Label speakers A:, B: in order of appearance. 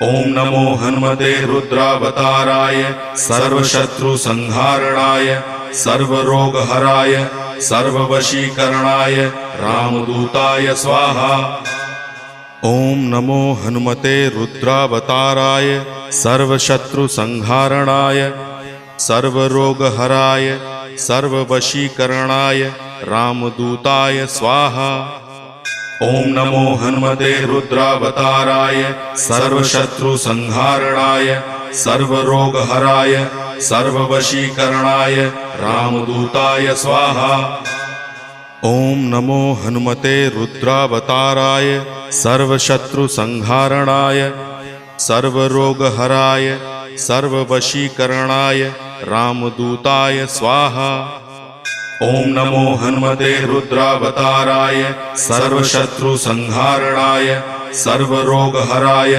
A: ओम नमो हनुमते रुद्रावताराय सर्वशत्रुसंहारणाय सर्वरोगहराय सर्ववशीकरणाय रामदूताय स्वाहा। ओम नमो हनुमते रुद्रावताराय सर्वशत्रुसंहारणाय सर्वरोगहराय सर्ववशीकरणाय रामदूताय स्वाहा। ओम नमो हनुमते रुद्रावताराय सर्वशत्रुसंहारणाय सर्वरोगहराय सर्ववशीकरणाय रामदूताय स्वाहा। ओम नमो हनुमते रुद्रावताराय सर्वशत्रुसंहारणाय सर्वरोगहराय सर्ववशीकरणाय रामदूताय स्वाहा। ओम नमो हनुमते रुद्रावताराय सर्वशत्रुसंहारणाय सर्वरोगहराय